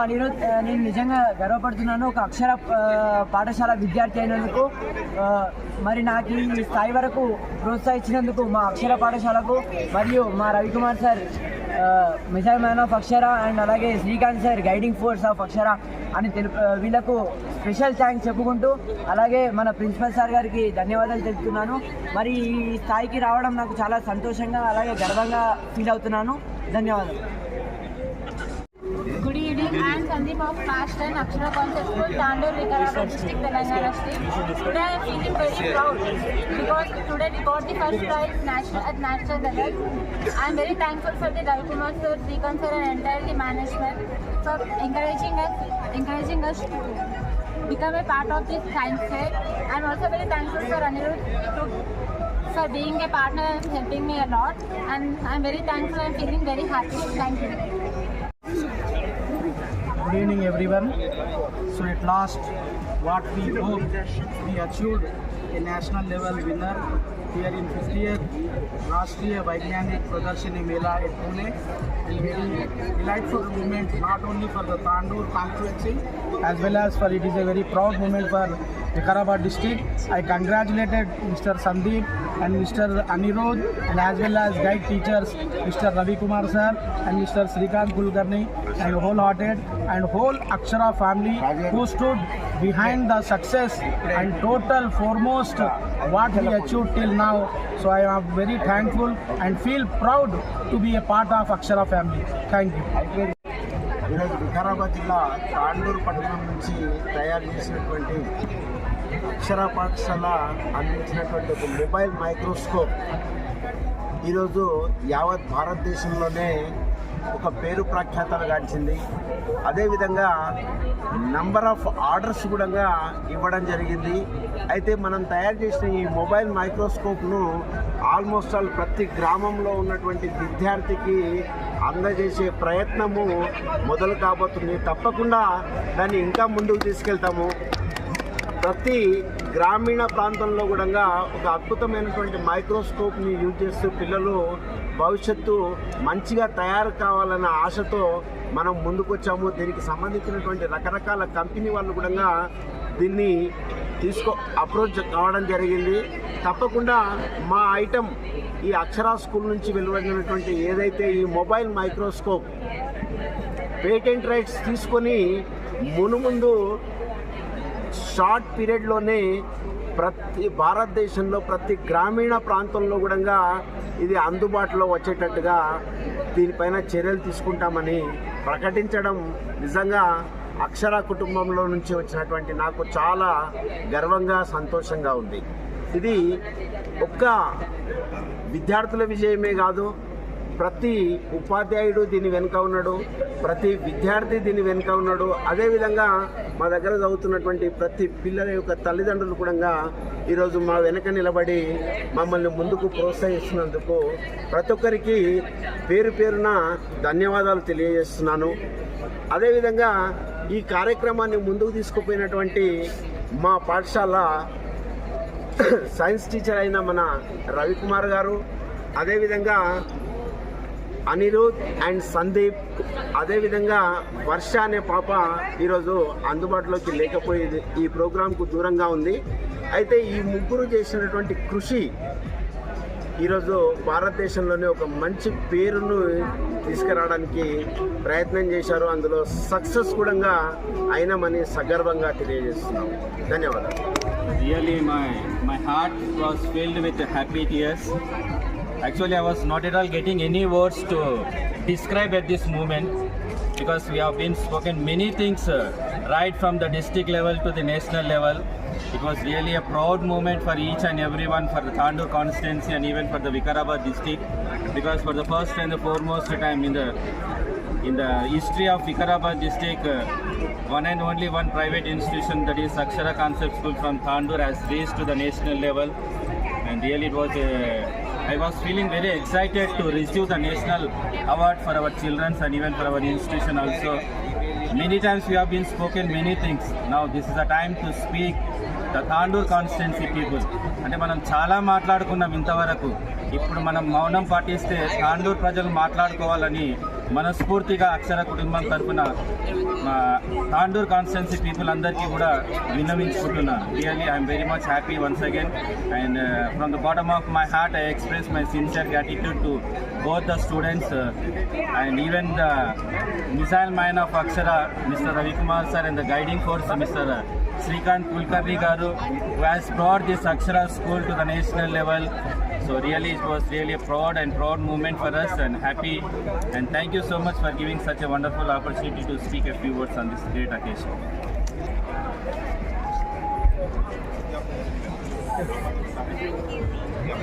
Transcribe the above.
అనిరుద్, నేను నిజంగా గర్వపడుతున్నాను ఒక అక్షర పాఠశాల విద్యార్థి అయినందుకు. మరి నాకు ఈ స్థాయి వరకు ప్రోత్సహించినందుకు మా అక్షర పాఠశాలకు మరియు మా Ravikumar sir missile man of Akshara and అలాగే Srikanth sir guiding force of Akshara అని వీళ్ళకు స్పెషల్ థ్యాంక్స్ చెప్పుకుంటూ, అలాగే మన ప్రిన్సిపల్ సార్ గారికి ధన్యవాదాలు తెలుపుతున్నాను. మరి ఈ స్థాయికి రావడం నాకు చాలా సంతోషంగా అలాగే గర్వంగా ఫీల్ అవుతున్నాను. ధన్యవాదాలు. Good evening. I am Sandeep of Class 10 Akshara Concept School, Tandur, Vikarabad District, Telangana State. Today I am feeling very proud because today we got the first prize at national level. I am very thankful for the Ravikumar sir, Srikanth sir and entire the management for encouraging us to become a part of this science fair. I am also very thankful for Anirudh for being a partner and helping me a lot. And I am very thankful. I am feeling very happy. Thank you. Good evening everyone. So at last what we hoped, we achieved a national level winner here in 50th Rashtriya Vaigyanik Pradarshini Mela at Pune. A very delightful moment not only for the Tandur constituency as well as for it is a very proud moment for Vikarabad district. I congratulated Mr. Sandeep and Mr. Anirudh and as well as guide teachers Mr. Ravikumar sir and Mr. Srikanth Kulkarni and wholehearted and whole Akshara family who stood behind the success and total foremost what we achieved till now. So I am very thankful and feel proud to be a part of Akshara family. Thank you. ఈరోజు వికారాబాద్ జిల్లా తాండూరు పట్టణం నుంచి తయారు చేసినటువంటి అక్షర పాఠశాల అందించినటువంటి ఒక mobile microscope ఈరోజు యావత్ భారతదేశంలోనే ఒక పేరు ప్రఖ్యాతలు గాంచింది. అదేవిధంగా నంబర్ ఆఫ్ ఆర్డర్స్ కూడా ఇవ్వడం జరిగింది. అయితే మనం తయారు చేసిన ఈ మొబైల్ మైక్రోస్కోప్ను ఆల్మోస్ట్ ఆల్ ప్రతి గ్రామంలో ఉన్నటువంటి విద్యార్థికి అందజేసే ప్రయత్నము మొదలు కాబోతుంది. తప్పకుండా దాన్ని ఇంకా ముందుకు తీసుకెళ్తాము. ప్రతి గ్రామీణ ప్రాంతంలో కూడా ఒక అద్భుతమైనటువంటి మైక్రోస్కోప్ని యూజ్ చేస్తూ పిల్లలు భవిష్యత్తు మంచిగా తయారు కావాలన్న ఆశతో మనం ముందుకొచ్చాము. దీనికి సంబంధించినటువంటి రకరకాల కంపెనీ వాళ్ళు కూడా దీన్ని అప్రోచ్ కావడం జరిగింది. తప్పకుండా మా ఐటమ్ ఈ అక్షరా స్కూల్ నుంచి వెలువడినటువంటి ఏదైతే ఈ మొబైల్ మైక్రోస్కోప్ పేటెంట్ రైట్స్ తీసుకొని మునుముందు షార్ట్ పీరియడ్లోనే ప్రతి భారతదేశంలో ప్రతి గ్రామీణ ప్రాంతంలో కూడా ఇది అందుబాటులో వచ్చేటట్టుగా దీనిపైన చర్యలు తీసుకుంటామని ప్రకటించడం నిజంగా అక్షర కుటుంబంలో నుంచి వచ్చినటువంటి నాకు చాలా గర్వంగా సంతోషంగా ఉంది. ఇది ఒక్క విద్యార్థుల విజయమే కాదు, ప్రతి ఉపాధ్యాయుడు దీని వెనుక ఉన్నాడు, ప్రతి విద్యార్థి దీని వెనుక ఉన్నాడు. అదేవిధంగా మా దగ్గర చదువుతున్నటువంటి ప్రతి పిల్లల యొక్క తల్లిదండ్రులు కూడా ఈరోజు మా వెనక నిలబడి మమ్మల్ని ముందుకు ప్రోత్సహిస్తున్నందుకు ప్రతి ఒక్కరికి పేరు పేరున ధన్యవాదాలు తెలియజేస్తున్నాను. అదేవిధంగా ఈ కార్యక్రమాన్ని ముందుకు తీసుకుపోయినటువంటి మా పాఠశాల సైన్స్ టీచర్ అయిన మన రవికుమార్ గారు, అదేవిధంగా అనిరుద్ అండ్ సందీప్, అదేవిధంగా వర్ష అనే పాప ఈరోజు అందుబాటులోకి లేకపోయేది, ఈ ప్రోగ్రాంకు దూరంగా ఉంది. అయితే ఈ ముగ్గురు చేసినటువంటి కృషి ఈరోజు భారతదేశంలోనే ఒక మంచి పేరును తీసుకురావడానికి ప్రయత్నం చేశారు. అందులో సక్సెస్ కూడా అయినామని సగర్వంగా తెలియజేస్తున్నాం. ధన్యవాదాలు. Really my heart was filled with happy tears. Actually I was not at all getting any words to describe at this moment because we have been spoken many things right from the district level to the national level. It was really a proud moment for each and everyone, for the Tandur constituency and even for the Vikarabad district, because for the first and the foremost time in the history of Vikarabad district, one and only one private institution, that is Akshara Concept School from Tandur, has reached to the national level. And really it was I was feeling very excited to receive the national award for our children and even for our institution also. Many times we have been spoken many things. Now this is the time to speak the Tandur constituency people. అంటే మనం చాలా మాట్లాడుకున్నాం ఇంతవరకు. ఇప్పుడు మనం మౌనం పాటిస్తే తాండూరు ప్రజలు మాట్లాడుకోవాలని మనస్ఫూర్తిగా అక్షర కుటుంబం తరఫున తాండూరు కాన్స్టిట్యున్సీ పీపుల్ అందరికీ కూడా విన్నవించుకుంటున్నా. Really I'm very much happy once again and from the bottom of my heart I express my sincere gratitude to both the students and even the missile man of Akshara, Mr. Ravi Kumar sir, and the guiding force, Mr. Srikanth Kulkarni garu, who has brought this Akshara school to the national level. So really it was really a proud moment for us and happy, and thank you so much for giving such a wonderful opportunity to speak a few words on this great occasion.